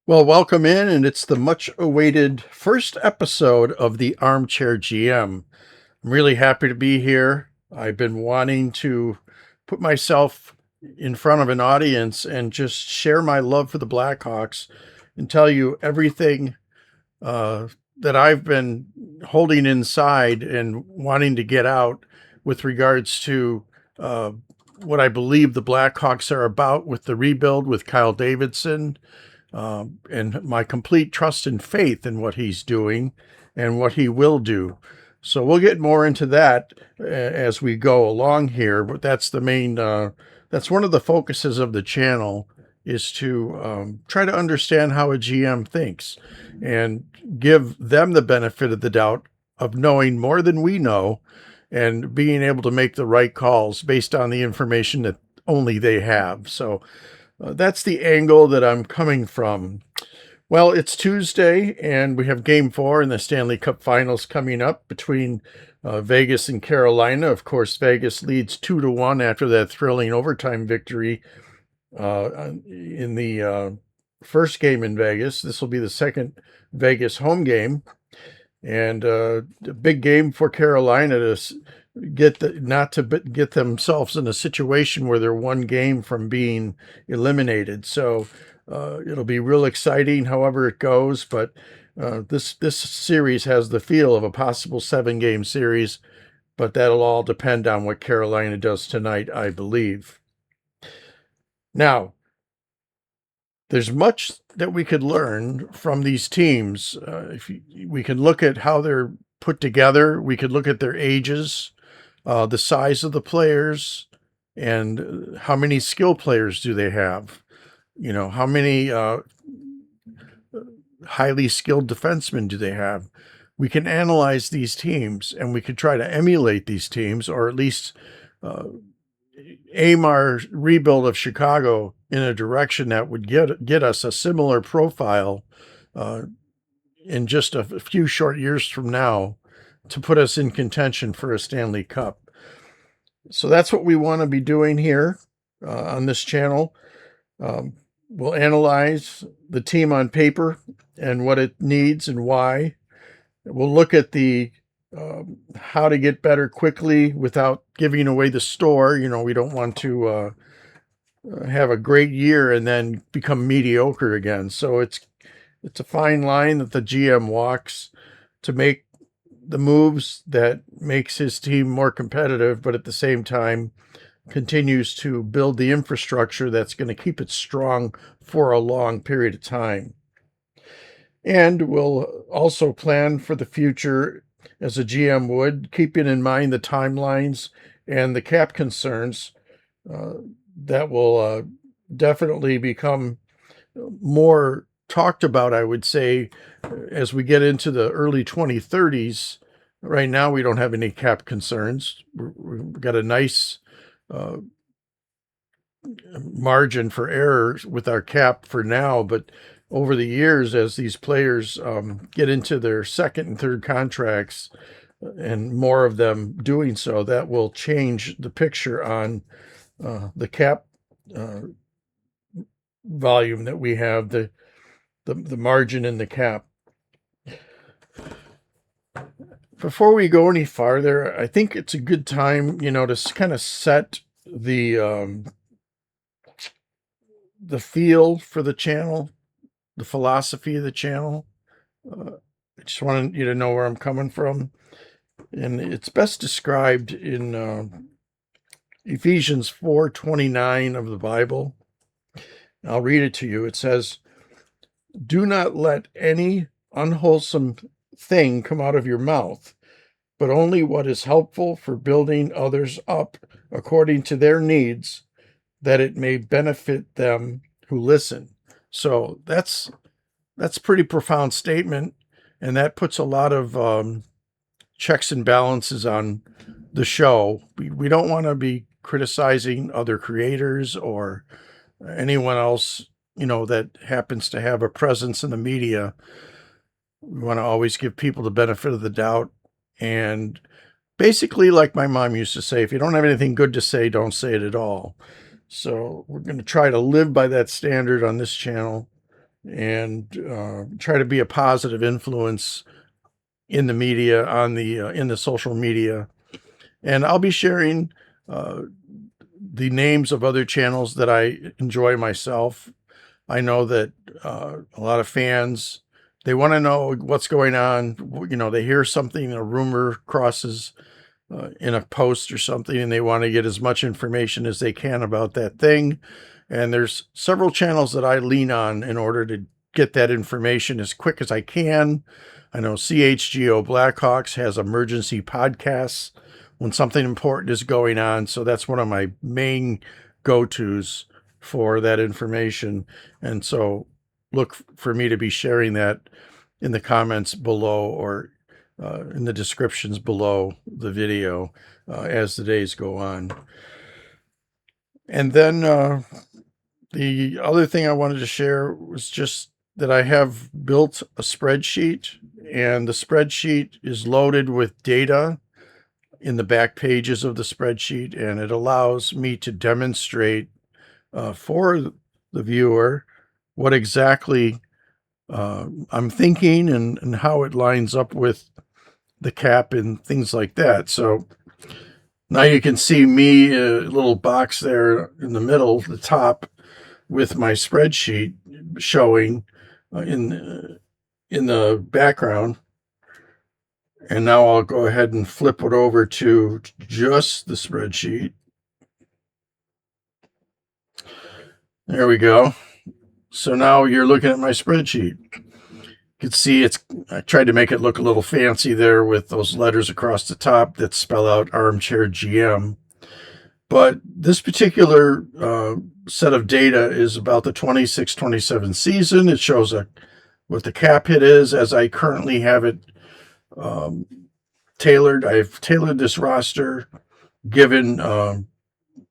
Well, welcome in, and it's the much awaited first episode of the Armchair GM. I'm really happy to be here. I've been wanting to put myself in front of an audience and just share my love for the Blackhawks and tell you everything uh, that I've been holding inside and wanting to get out with regards to uh, what I believe the Blackhawks are about with the rebuild with Kyle Davidson, and my complete trust and faith in what he's doing and what he will do. So we'll get more into that as we go along here, but that's one of the focuses of the channel is to try to understand how a GM thinks and give them the benefit of the doubt of knowing more than we know and being able to make the right calls based on the information that only they have. So that's the angle that I'm coming from. Well, it's Tuesday, and we have Game 4 in the Stanley Cup Finals coming up between Vegas and Carolina. Of course, Vegas leads 2-1 after that thrilling overtime victory in the first game in Vegas. This will be the second Vegas home game, and a big game for Carolina to not to get themselves in a situation where they're one game from being eliminated. So it'll be real exciting, however it goes. But this series has the feel of a possible 7-game series, but that'll all depend on what Carolina does tonight, I believe. Now, there's much that we could learn from these teams. We can look at how they're put together. We could look at their ages, the size of the players, and how many skill players do they have? How many highly skilled defensemen do they have? We can analyze these teams and we could try to emulate these teams, or at least uh, aim our rebuild of Chicago in a direction that would get us a similar profile uh, in just a few short years from now to put us in contention for a Stanley Cup. So that's what we want to be doing here on this channel. Um, we'll analyze the team on paper and what it needs and why. We'll look at the how to get better quickly without giving away the store. We don't want to have a great year and then become mediocre again. So it's a fine line that the GM walks to make the moves that makes his team more competitive, but at the same time continues to build the infrastructure that's going to keep it strong for a long period of time. And we'll also plan for the future as a GM would, keeping in mind the timelines and the cap concerns uh, that will definitely become more talked about, I would say, as we get into the early 2030s. Right now, we don't have any cap concerns. We've got a nice uh, margin for error with our cap for now, but over the years, as these players get into their second and third contracts, and more of them doing so, that will change the picture on the cap uh, volume that we have, the margin in the cap. Before we go any farther, I think it's a good time, to kind of set the feel for the channel, the philosophy of the channel. I just wanted you to know where I'm coming from, and it's best described in Ephesians 4:29 of the Bible. I'll read it to you. It says, "Do not let any unwholesome thing come out of your mouth, but only what is helpful for building others up according to their needs, that it may benefit them who listen." So that's a pretty profound statement, and that puts a lot of checks and balances on the show. We don't want to be criticizing other creators or anyone else, that happens to have a presence in the media. We want to always give people the benefit of the doubt. And basically, like my mom used to say, if you don't have anything good to say, don't say it at all. So we're going to try to live by that standard on this channel and try to be a positive influence in the media, on the in the social media. And I'll be sharing the names of other channels that I enjoy myself. I know that a lot of fans, they want to know what's going on. They hear something, a rumor crosses in a post or something, and they want to get as much information as they can about that thing. And there's several channels that I lean on in order to get that information as quick as I can. I know CHGO Blackhawks has emergency podcasts when something important is going on. So that's one of my main go-tos for that information. And so look for me to be sharing that in the comments below or in the descriptions below the video as the days go on. And then the other thing I wanted to share was just that I have built a spreadsheet, and the spreadsheet is loaded with data in the back pages of the spreadsheet, and it allows me to demonstrate for the viewer what exactly I'm thinking and how it lines up with the cap and things like that. So now you can see me, a little box there in the middle, the top, with my spreadsheet showing in the background. And now I'll go ahead and flip it over to just the spreadsheet. There we go. So now you're looking at my spreadsheet. You can see I tried to make it look a little fancy there with those letters across the top that spell out ArmchairGM. But this particular set of data is about the 26-27 season. It shows what the cap hit is as I currently have it tailored. I've tailored this roster, given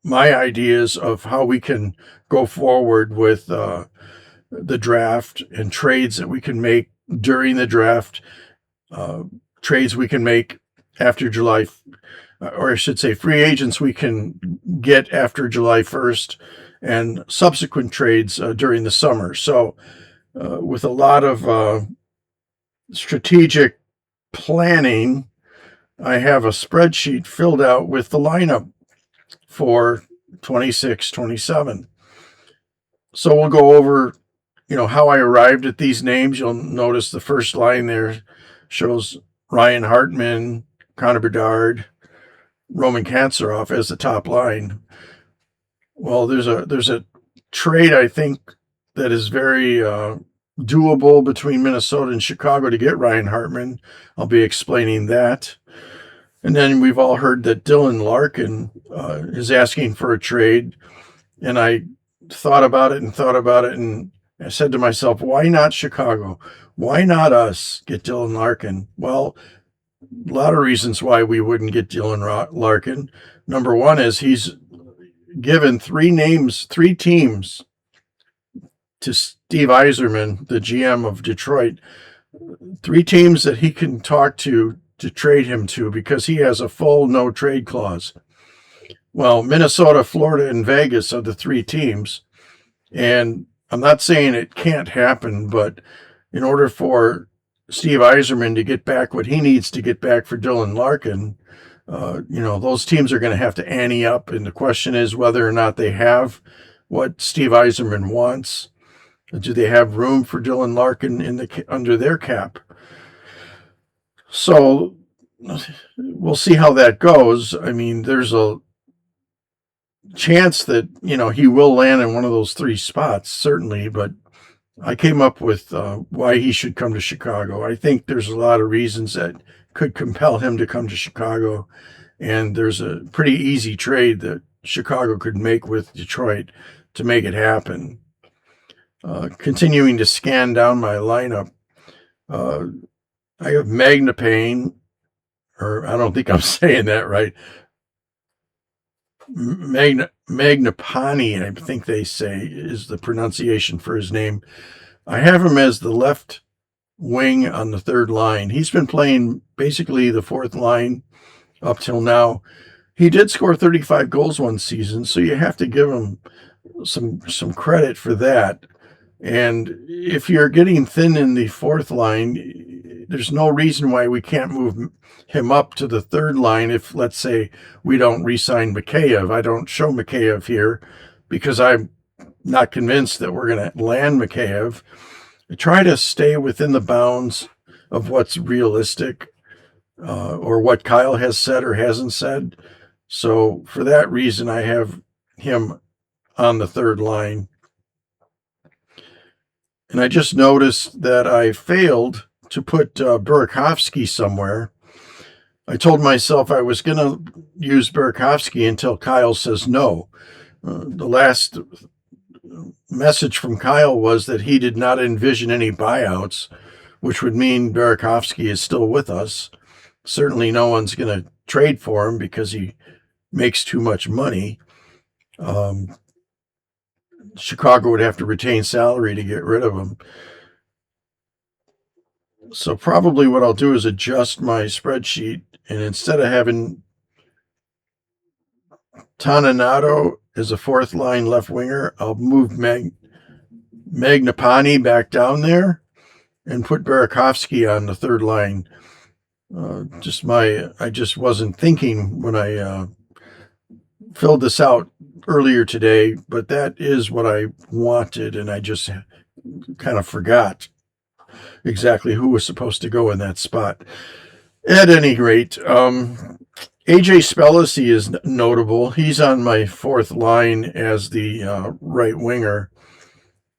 my ideas of how we can go forward with the draft and trades that we can make during the draft, trades we can make after July, or I should say free agents we can get after July 1st, and subsequent trades during the summer. So with a lot of strategic planning, I have a spreadsheet filled out with the lineup for 26-27. So we'll go over, how I arrived at these names. You'll notice the first line there shows Ryan Hartman, Connor Bedard, Roman Kantsarov as the top line. Well, there's a trade, I think, that is very doable between Minnesota and Chicago to get Ryan Hartman. I'll be explaining that. And then we've all heard that Dylan Larkin is asking for a trade. And I thought about it, and I said to myself, why not Chicago? Why not us get Dylan Larkin? Well, a lot of reasons why we wouldn't get Dylan Larkin. Number one is he's given three teams to Steve Yzerman, the GM of Detroit, three teams that he can talk to trade him to, because he has a full no trade clause. Well, Minnesota, Florida, and Vegas are the three teams. And I'm not saying it can't happen, but in order for Steve Yzerman to get back what he needs to get back for Dylan Larkin, those teams are going to have to ante up. And the question is whether or not they have what Steve Yzerman wants. Do they have room for Dylan Larkin under their cap? So we'll see how that goes. I mean, there's a chance that, he will land in one of those three spots, certainly, but I came up with why he should come to Chicago. I think there's a lot of reasons that could compel him to come to Chicago, and there's a pretty easy trade that Chicago could make with Detroit to make it happen. Continuing to scan down my lineup, I have Magnapane, or I don't think I'm saying that right. Magnapani, I think they say, is the pronunciation for his name. I have him as the left wing on the third line. He's been playing basically the fourth line up till now. He did score 35 goals one season, so you have to give him some credit for that. And if you're getting thin in the fourth line, there's no reason why we can't move him up to the third line if, let's say, we don't re-sign Mikheyev. I don't show Mikheyev here because I'm not convinced that we're going to land Mikheyev. I try to stay within the bounds of what's realistic or what Kyle has said or hasn't said. So for that reason, I have him on the third line. And I just noticed that I failed to put Burakovsky somewhere. I told myself I was going to use Burakovsky until Kyle says no. The last message from Kyle was that he did not envision any buyouts, which would mean Burakovsky is still with us. Certainly no one's going to trade for him because he makes too much money. Chicago would have to retain salary to get rid of him. So probably what I'll do is adjust my spreadsheet, and instead of having Toninato as a fourth line left winger, I'll move Magnapani back down there and put Burakovsky on the third line. I just wasn't thinking when I filled this out earlier today, but that is what I wanted, and I just kind of forgot exactly who was supposed to go in that spot. At any rate, AJ Spellacy is notable. He's on my fourth line as the right winger.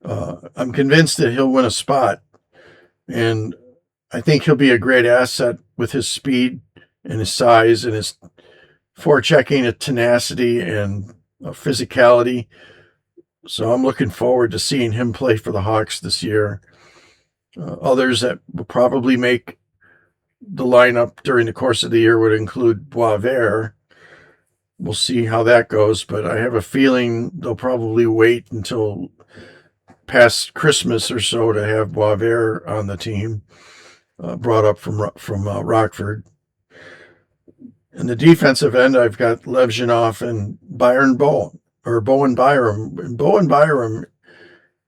I'm convinced that he'll win a spot, and I think he'll be a great asset with his speed and his size and his forechecking, tenacity, and physicality. So I'm looking forward to seeing him play for the Hawks this year. Others that will probably make the lineup during the course of the year would include Boisvert. We'll see how that goes, but I have a feeling they'll probably wait until past Christmas or so to have Boisvert on the team, brought up from Rockford. In the defensive end, I've got Levzhinov and Bowen Byram. And Bowen Byram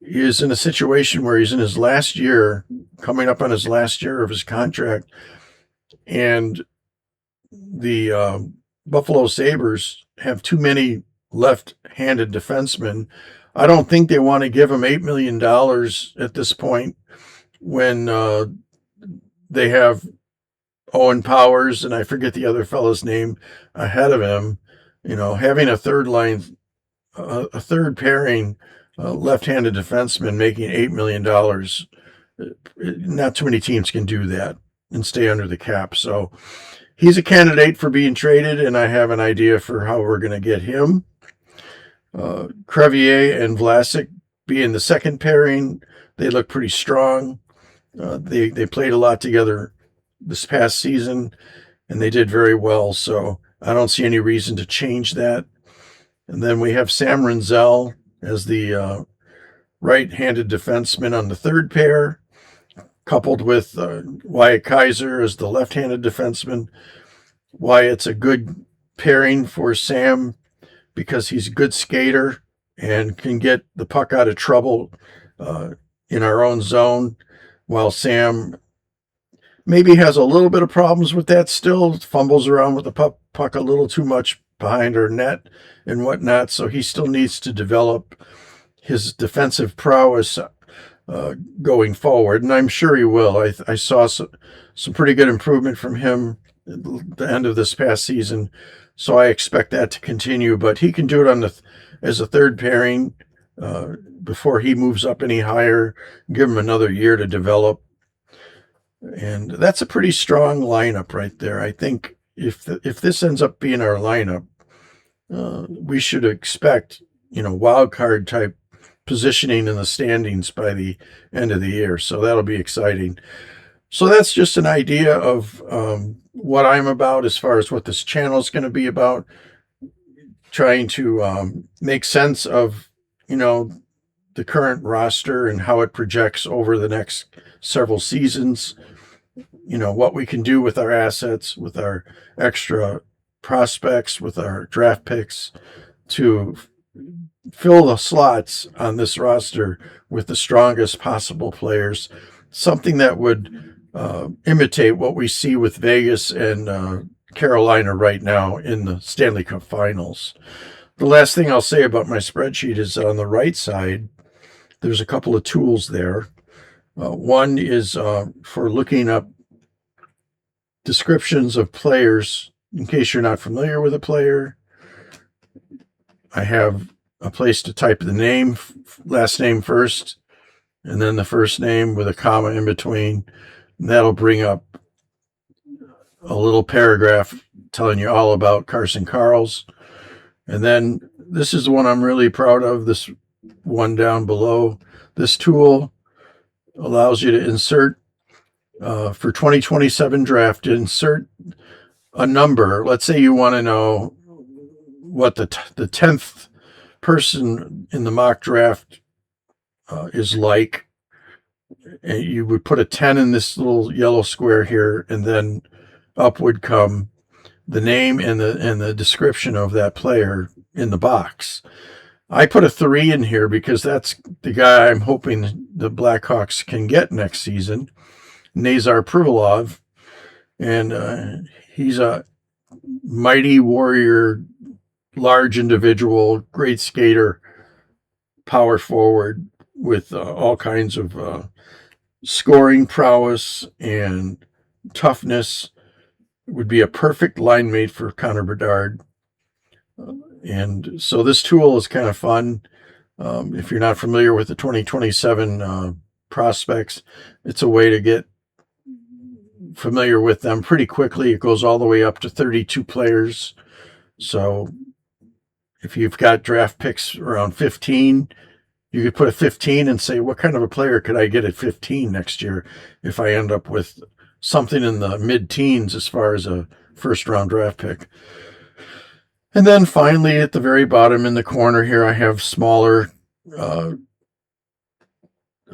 is in a situation where he's in his last year, coming up on his last year of his contract, and the Buffalo Sabres have too many left-handed defensemen. I don't think they want to give him $8 million at this point when they have Owen Powers, and I forget the other fellow's name, ahead of him. Having a third line, a third pairing left-handed defenseman making $8 million, not too many teams can do that and stay under the cap. So he's a candidate for being traded, and I have an idea for how we're going to get him. Crevier and Vlasic being the second pairing, they look pretty strong. They played a lot together this past season, and they did very well, so I don't see any reason to change that. And then we have Sam Renzel as the right-handed defenseman on the third pair, coupled with Wyatt Kaiser as the left-handed defenseman. Wyatt's a good pairing for Sam because he's a good skater and can get the puck out of trouble in our own zone, while Sam maybe has a little bit of problems with that still, fumbles around with the puck a little too much behind our net and whatnot, so he still needs to develop his defensive prowess going forward, and I'm sure he will. I saw some pretty good improvement from him at the end of this past season, so I expect that to continue, but he can do it as a third pairing before he moves up any higher. Give him another year to develop. And that's a pretty strong lineup right there. I think if this ends up being our lineup, we should expect, wild card type positioning in the standings by the end of the year. So that'll be exciting. So that's just an idea of what I'm about as far as what this channel is going to be about. Trying to make sense of, the current roster and how it projects over the next several seasons. What we can do with our assets, with our extra prospects, with our draft picks, to fill the slots on this roster with the strongest possible players, something that would imitate what we see with Vegas and Carolina right now in the Stanley Cup Finals. The last thing I'll say about my spreadsheet is on the right side, there's a couple of tools there. One is for looking up descriptions of players in case you're not familiar with a player. I have a place to type the name, last name first, and then the first name with a comma in between. And that'll bring up a little paragraph telling you all about Carson Karls. And then this is the one I'm really proud of, this one down below. This tool allows you to insert, for 2027 draft, insert a number. Let's say you want to know what the 10th person in the mock draft is like. And you would put a 10 in this little yellow square here, and then up would come the name and the description of that player in the box. I put a 3 in here because that's the guy I'm hoping the Blackhawks can get next season, Nazar Privilov. And he's a mighty warrior, large individual, great skater, power forward with all kinds of scoring prowess and toughness. Would be a perfect line mate for Connor Bedard. And so this tool is kind of fun. If you're not familiar with the 2027 prospects, it's a way to get familiar with them pretty quickly. It goes all the way up to 32 players. So if you've got draft picks around 15, you could put a 15 and say, what kind of a player could I get at 15 next year if I end up with something in the mid-teens as far as a first-round draft pick. And then finally, at the very bottom in the corner here, I have smaller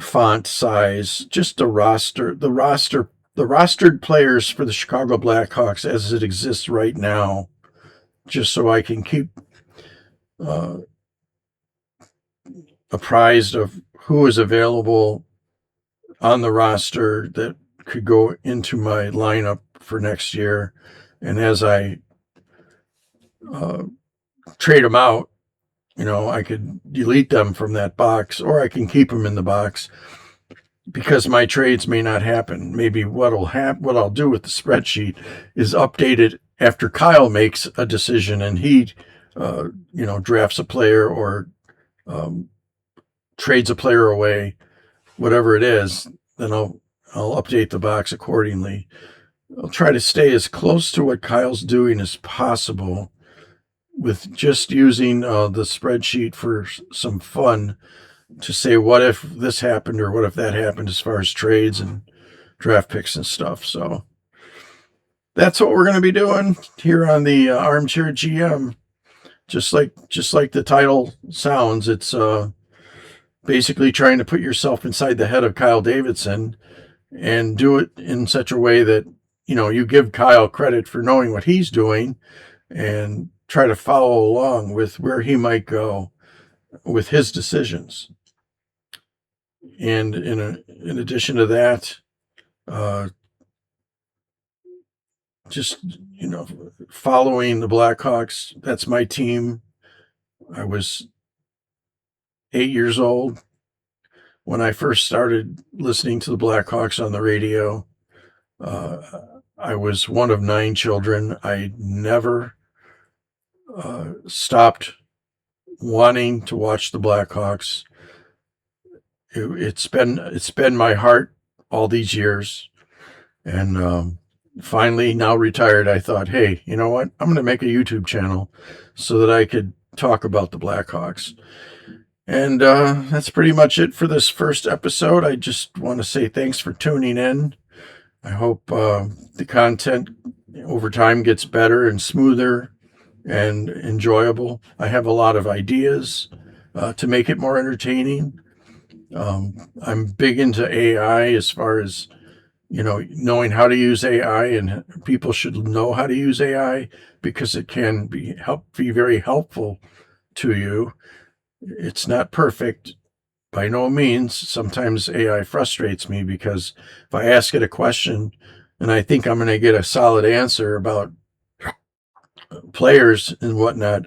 font size, just the rostered players for the Chicago Blackhawks as it exists right now, just so I can keep apprised of who is available on the roster that could go into my lineup for next year. And as I trade them out, I could delete them from that box, or I can keep them in the box because my trades may not happen. Maybe what I'll do with the spreadsheet is update it after Kyle makes a decision and he, drafts a player or trades a player away, whatever it is. Then I'll update the box accordingly. I'll try to stay as close to what Kyle's doing as possible with just using the spreadsheet for some fun to say, what if this happened or what if that happened as far as trades and draft picks and stuff. So that's what we're going to be doing here on the Armchair GM. Just like the title sounds, it's basically trying to put yourself inside the head of Kyle Davidson and do it in such a way that, you give Kyle credit for knowing what he's doing and try to follow along with where he might go with his decisions. And in addition to that, just, following the Blackhawks. That's my team. I was 8 years old when I first started listening to the Blackhawks on the radio. I was one of 9 children. I never stopped wanting to watch the Blackhawks. It's been my heart all these years. And finally, now retired, I thought, hey, you know what? I'm going to make a YouTube channel so that I could talk about the Blackhawks. And that's pretty much it for this first episode. I just want to say thanks for tuning in. I hope the content over time gets better and smoother and enjoyable. I have a lot of ideas to make it more entertaining. I'm big into AI as far as knowing how to use AI, and people should know how to use AI because it can be very helpful to you. It's not perfect by no means. Sometimes AI frustrates me because if I ask it a question and I think I'm going to get a solid answer about players and whatnot,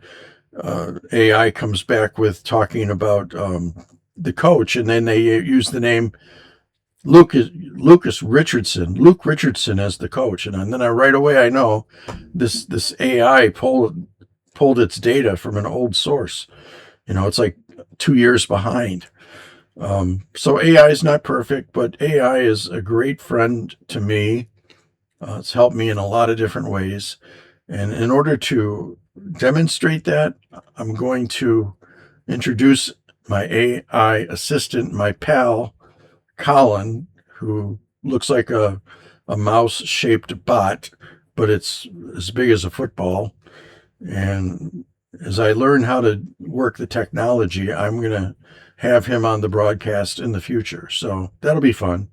AI comes back with talking about the coach, and then they use the name Luke Luke Richardson as the coach, and then right away I know this AI pulled its data from an old source. It's like 2 years behind. So AI is not perfect, but AI is a great friend to me. It's helped me in a lot of different ways. And in order to demonstrate that, I'm going to introduce my AI assistant, my pal, Colin, who looks like a mouse shaped bot, but it's as big as a football. And as I learn how to work the technology, I'm going to have him on the broadcast in the future. So that'll be fun.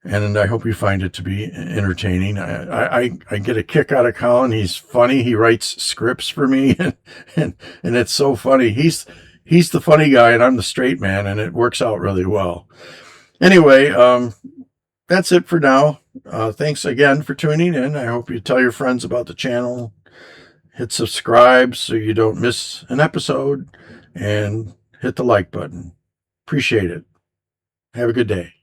And I hope you find it to be entertaining. I get a kick out of Colin. He's funny. He writes scripts for me, and it's so funny. He's the funny guy, and I'm the straight man, and it works out really well. Anyway, that's it for now. Thanks again for tuning in. I hope you tell your friends about the channel. Hit subscribe so you don't miss an episode, and hit the like button. Appreciate it. Have a good day.